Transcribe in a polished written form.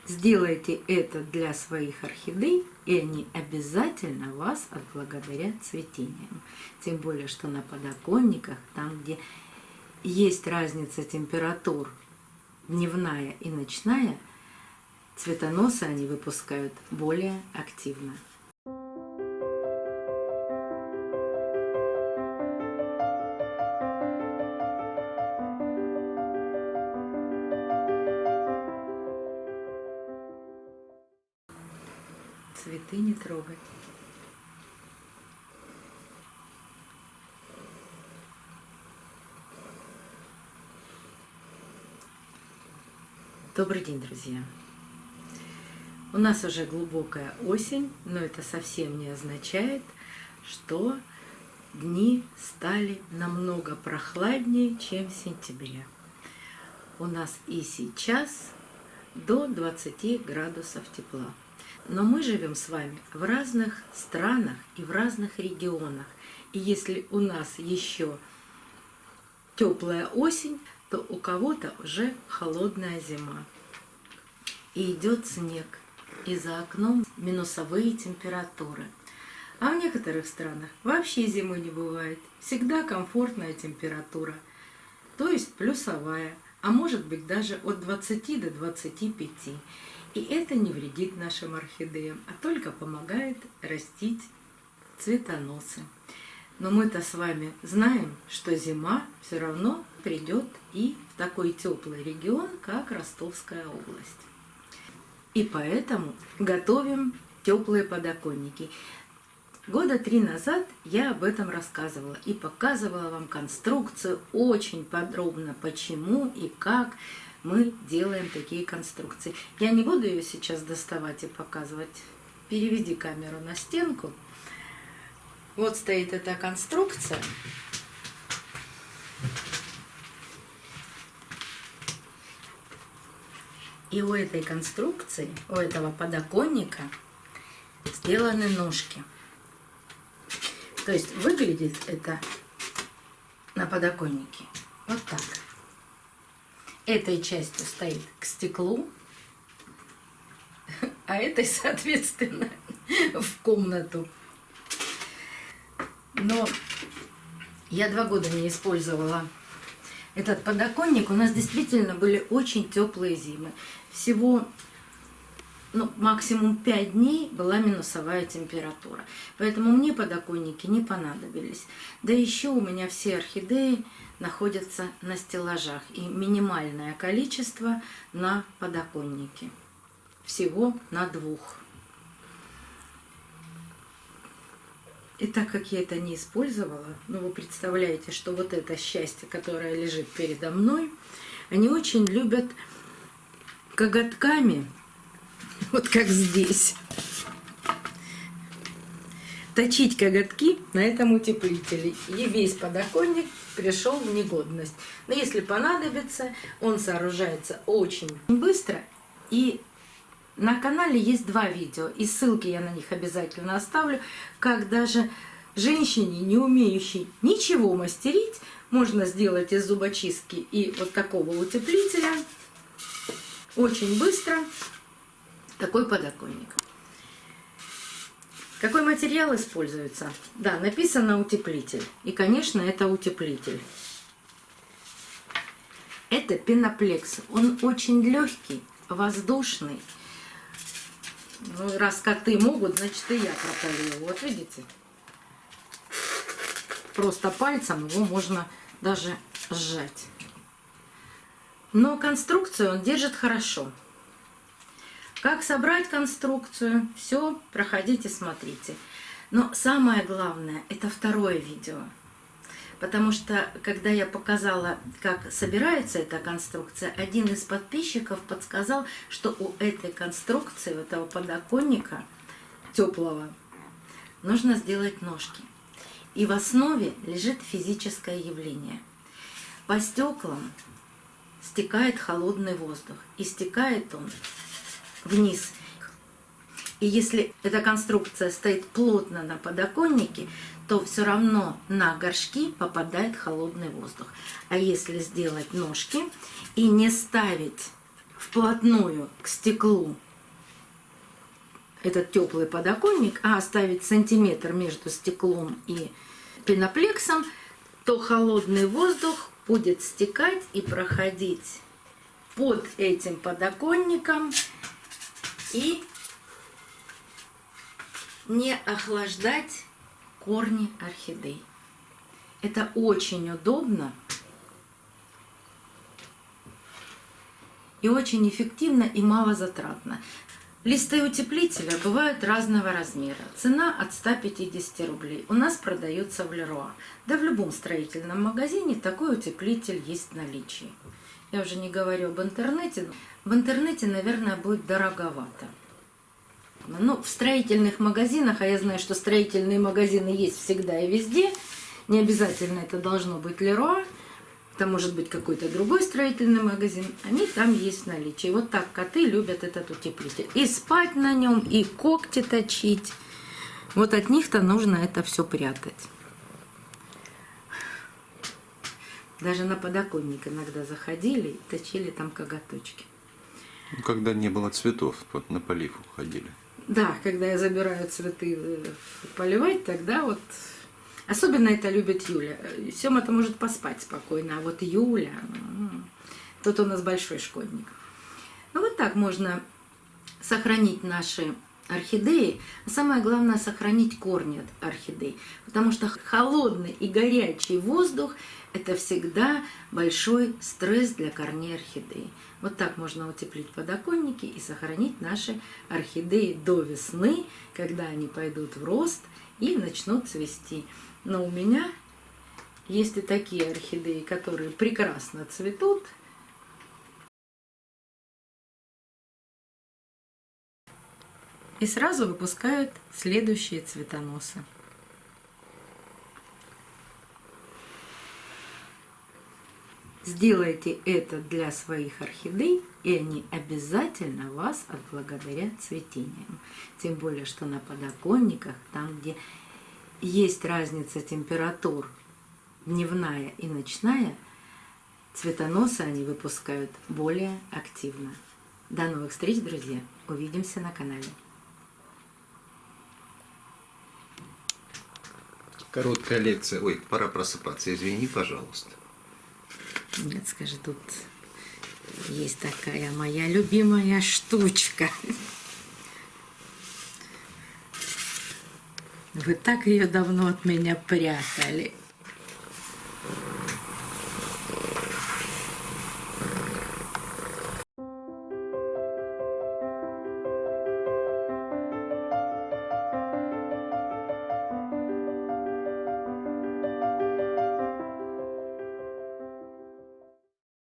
Сделайте это для своих орхидей, и они обязательно вас отблагодарят цветением. Тем более, что на подоконниках, там, где есть разница температур дневная и ночная, цветоносы они выпускают более активно. Цветы не трогать. Добрый день, друзья! У нас уже глубокая осень, но это совсем не означает, что дни стали намного прохладнее, чем в сентябре. У нас и сейчас до 20 градусов тепла. Но мы живем с вами в разных странах и в разных регионах. И если у нас еще теплая осень, то у кого-то уже холодная зима. И идет снег, и за окном минусовые температуры. А в некоторых странах вообще зимы не бывает. Всегда комфортная температура, то есть плюсовая, а может быть даже от 20 до 25. И это не вредит нашим орхидеям, а только помогает растить цветоносы. Но мы-то с вами знаем, что зима все равно придет и в такой теплый регион, как Ростовская область. И поэтому готовим теплые подоконники. Года 3 назад я об этом рассказывала и показывала вам конструкцию очень подробно, почему и как мы делаем такие конструкции. Я не буду ее сейчас доставать и показывать. Переведи камеру на стенку. Вот стоит эта конструкция. И у этой конструкции, у этого подоконника сделаны ножки. То есть выглядит это на подоконнике вот так. Этой частью стоит к стеклу, а этой, соответственно, в комнату. Но я 2 года не использовала этот подоконник. У нас действительно были очень теплые зимы. Всего максимум 5 дней была минусовая температура. Поэтому мне подоконники не понадобились. Да еще у меня все орхидеи находятся на стеллажах. И минимальное количество на подоконнике. Всего на 2. И так как я это не использовала, вы представляете, что вот это счастье, которое лежит передо мной, они очень любят коготками, вот как здесь, точить коготки на этом утеплителе. И весь подоконник пришел в негодность. Но если понадобится, он сооружается очень быстро. И на канале есть 2 видео, и ссылки я на них обязательно оставлю, как даже женщине, не умеющей ничего мастерить, можно сделать из зубочистки и вот такого утеплителя очень быстро такой подоконник. Какой материал используется? Да, написано утеплитель. И, конечно, это утеплитель. Это пеноплекс. Он очень легкий, воздушный. Раз коты могут, значит и я пропалю. Вот видите? Просто пальцем его можно даже сжать. Но конструкцию он держит хорошо. Как собрать конструкцию? Все, проходите, смотрите. Но самое главное, это 2-е видео. Потому что, когда я показала, как собирается эта конструкция, один из подписчиков подсказал, что у этой конструкции, у этого подоконника теплого, нужно сделать ножки. И в основе лежит физическое явление. По стеклам стекает холодный воздух. И стекает он вниз. И если эта конструкция стоит плотно на подоконнике, то все равно на горшки попадает холодный воздух. А если сделать ножки и не ставить в вплотную к стеклу этот теплый подоконник, а оставить сантиметр между стеклом и пеноплексом, то холодный воздух будет стекать и проходить под этим подоконником и не охлаждать корни орхидей. Это очень удобно и очень эффективно и малозатратно. Листы утеплителя бывают разного размера. Цена от 150 рублей. У нас продается в Леруа. Да в любом строительном магазине такой утеплитель есть в наличии. Я уже не говорю об интернете. В интернете, наверное, будет дороговато. Ну, в строительных магазинах, а я знаю, что строительные магазины есть всегда и везде, не обязательно это должно быть Леруа, это может быть какой-то другой строительный магазин, они там есть в наличии. Вот так коты любят этот утеплитель. И спать на нем, и когти точить. Вот от них-то нужно это все прятать. Даже на подоконник иногда заходили и точили там коготочки. Когда не было цветов, вот на полив уходили. Да, когда я забираю цветы поливать, тогда вот... Особенно это любит Юля. Сёма-то может поспать спокойно, а вот Юля... Тут у нас большой шкодник. Ну вот так можно сохранить наши орхидеи. А самое главное, сохранить корни от орхидей. Потому что холодный и горячий воздух – это всегда большой стресс для корней орхидей. Вот так можно утеплить подоконники и сохранить наши орхидеи до весны, когда они пойдут в рост и начнут цвести. Но у меня есть и такие орхидеи, которые прекрасно цветут. И сразу выпускают следующие цветоносы. Сделайте это для своих орхидей, и они обязательно вас отблагодарят цветением. Тем более, что на подоконниках, там, где есть разница температур дневная и ночная, цветоносы они выпускают более активно. До новых встреч, друзья! Увидимся на канале. Короткая лекция. Ой, пора просыпаться. Извини, пожалуйста. Нет, скажи, тут есть такая моя любимая штучка. Вы так ее давно от меня прятали.